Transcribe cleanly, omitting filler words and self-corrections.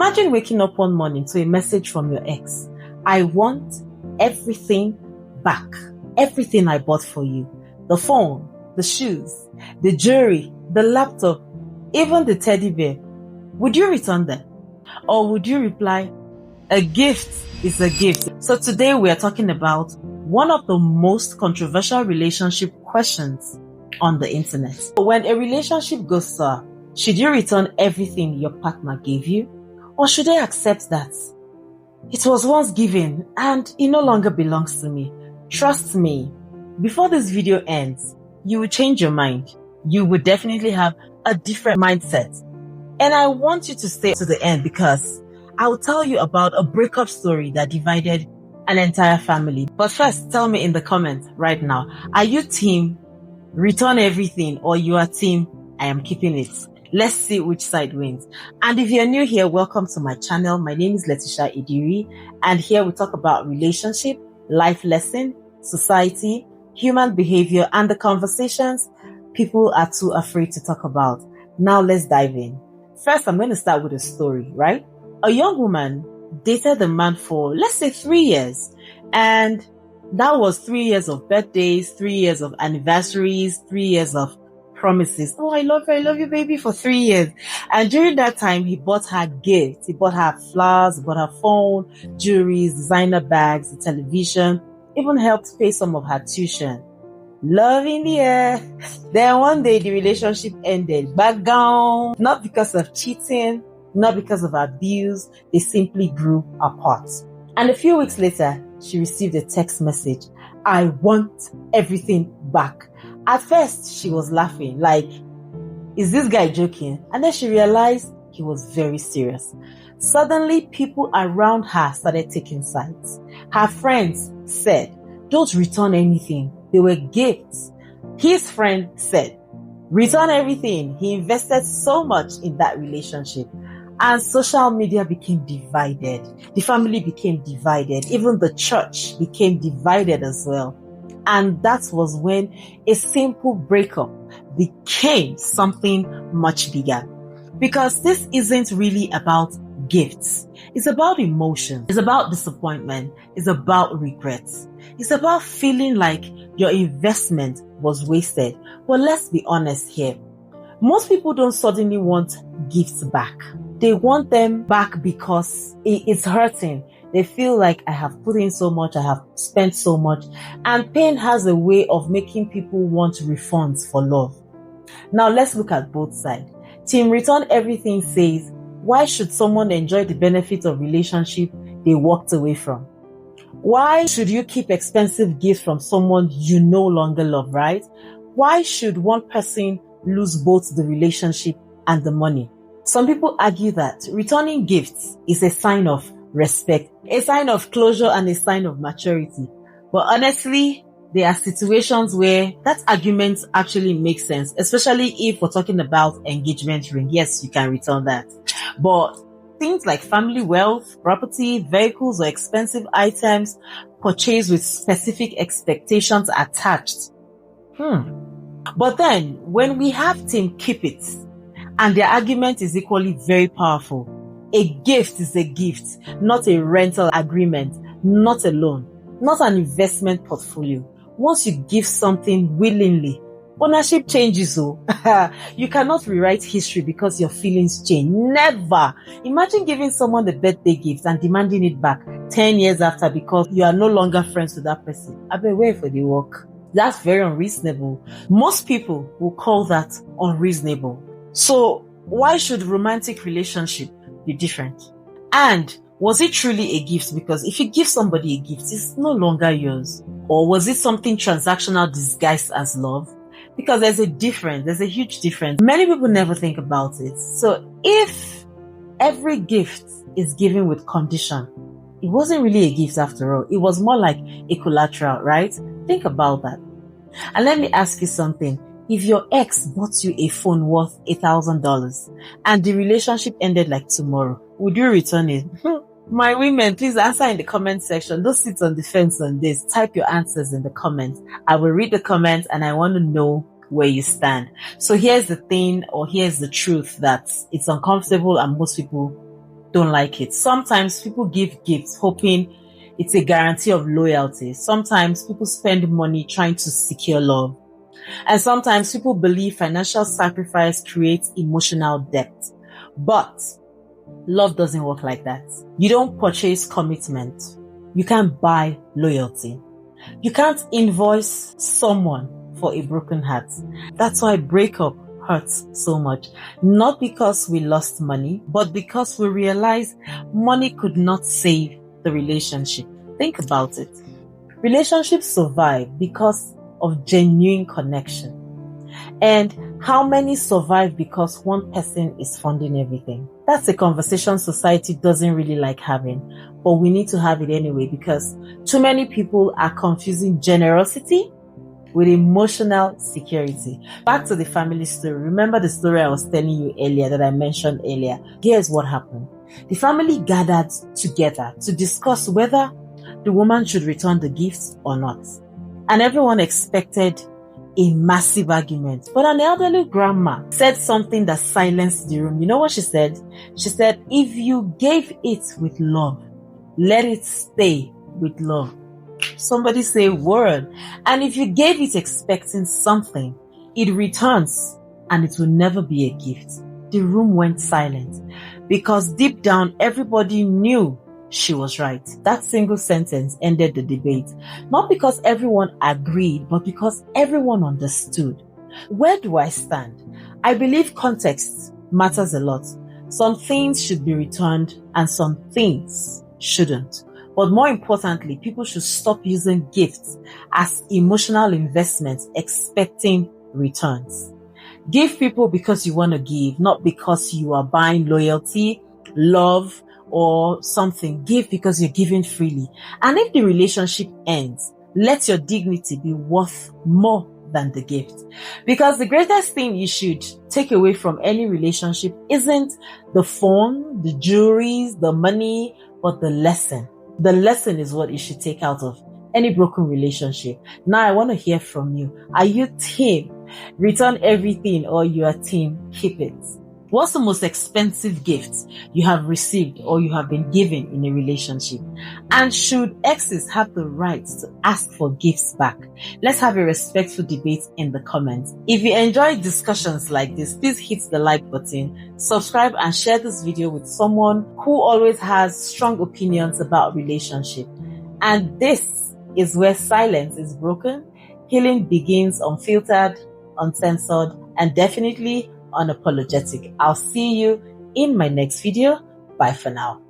Imagine waking up one morning to a message from your ex. I want everything back. Everything I bought for you. The phone, the shoes, the jewelry, the laptop, even the teddy bear. Would you return them? Or would you reply, a gift is a gift? So today we are talking about one of the most controversial relationship questions on the internet. When a relationship goes sour, should you return everything your partner gave you? Or should I accept that it was once given and it no longer belongs to me? Trust me, before this video ends, you will change your mind. You will definitely have a different mindset. And I want you to stay to the end because I will tell you about a breakup story that divided an entire family. But first, tell me in the comments right now, are you team return everything or you are team I am keeping it? Let's see which side wins. And if you're new here, welcome to my channel. My name is Letitia Idiri, and here we talk about relationship, life lesson, society, human behavior, and the conversations people are too afraid to talk about. Now let's dive in. First, I'm going to start with a story, right? A young woman dated a man for, let's say, 3 years. And that was 3 years of birthdays, 3 years of anniversaries, 3 years of promises. Oh, I love you, baby, for 3 years. And during that time, he bought her gifts. He bought her flowers, he bought her phone, jewelry, designer bags, the television, even helped pay some of her tuition. Love in the air. Then one day the relationship ended. Back down. Not because of cheating, not because of abuse. They simply grew apart. And a few weeks later, she received a text message. I want everything back. At first, she was laughing, like, is this guy joking? And then she realized he was very serious. Suddenly, people around her started taking sides. Her friends said, don't return anything. They were gifts. His friend said, return everything. He invested so much in that relationship. And social media became divided. The family became divided. Even the church became divided as well. And that was when a simple breakup became something much bigger. Because this isn't really about gifts. It's about emotion. It's about disappointment. It's about regrets. It's about feeling like your investment was wasted. But let's be honest here. Most people don't suddenly want gifts back. They want them back because it's hurting. They feel like I have put in so much, I have spent so much. And pain has a way of making people want refunds for love. Now let's look at both sides. Team Return Everything says, why should someone enjoy the benefits of relationship they walked away from? Why should you keep expensive gifts from someone you no longer love, right? Why should one person lose both the relationship and the money? Some people argue that returning gifts is a sign of respect, a sign of closure, and a sign of maturity. But honestly, there are situations where that argument actually makes sense, especially if we're talking about engagement ring. Yes, you can return that. But things like family wealth, property, vehicles, or expensive items purchased with specific expectations attached. But then, when we have team keep it, and their argument is equally very powerful, a gift is a gift, not a rental agreement, not a loan, not an investment portfolio. Once you give something willingly, ownership changes. You cannot rewrite history because your feelings change. Never. Imagine giving someone a birthday gift and demanding it back 10 years after because you are no longer friends with that person. I've been waiting for the work. That's very unreasonable. Most people will call that unreasonable. So why should romantic relationship be different? And was it truly a gift? Because if you give somebody a gift, it's no longer yours. Or was it something transactional disguised as love? Because there's a difference. There's a huge difference. Many people never think about it. So if every gift is given with condition, it wasn't really a gift after all. It was more like a collateral, right? Think about that. And let me ask you something. If your ex bought you a phone worth $1,000 and the relationship ended like tomorrow, would you return it? My women, please answer in the comment section. Don't sit on the fence on this. Type your answers in the comments. I will read the comments and I want to know where you stand. So here's the thing, or here's the truth, that it's uncomfortable and most people don't like it. Sometimes people give gifts hoping it's a guarantee of loyalty. Sometimes people spend money trying to secure love. And sometimes people believe financial sacrifice creates emotional depth. But love doesn't work like that. You don't purchase commitment. You can't buy loyalty. You can't invoice someone for a broken heart. That's why breakup hurts so much. Not because we lost money, but because we realized money could not save the relationship. Think about it. Relationships survive because of genuine connection. And how many survive because one person is funding everything? That's a conversation society doesn't really like having, but we need to have it anyway because too many people are confusing generosity with emotional security. Back to the family story. Remember the story I was telling you earlier that I mentioned earlier? Here's what happened. The family gathered together to discuss whether the woman should return the gifts or not. And everyone expected a massive argument. But an elderly grandma said something that silenced the room. You know what she said? She said, if you gave it with love, let it stay with love. Somebody say word. And if you gave it expecting something, it returns and it will never be a gift. The room went silent because deep down, everybody knew she was right. That single sentence ended the debate. Not because everyone agreed, but because everyone understood. Where do I stand? I believe context matters a lot. Some things should be returned and some things shouldn't. But more importantly, people should stop using gifts as emotional investments expecting returns. Give people because you want to give, not because you are buying loyalty, love, or something. Give because you're giving freely. And if the relationship ends, let your dignity be worth more than the gift. Because the greatest thing you should take away from any relationship isn't the phone, the jewelries, the money, but the lesson. The lesson is what you should take out of any broken relationship. Now I want to hear from you. Are you team return everything or you are team keep it? What's the most expensive gift you have received or you have been given in a relationship? And should exes have the right to ask for gifts back? Let's have a respectful debate in the comments. If you enjoy discussions like this, please hit the like button, subscribe and share this video with someone who always has strong opinions about relationship. And this is where silence is broken, healing begins unfiltered, uncensored, and definitely unapologetic. I'll see you in my next video. Bye for now.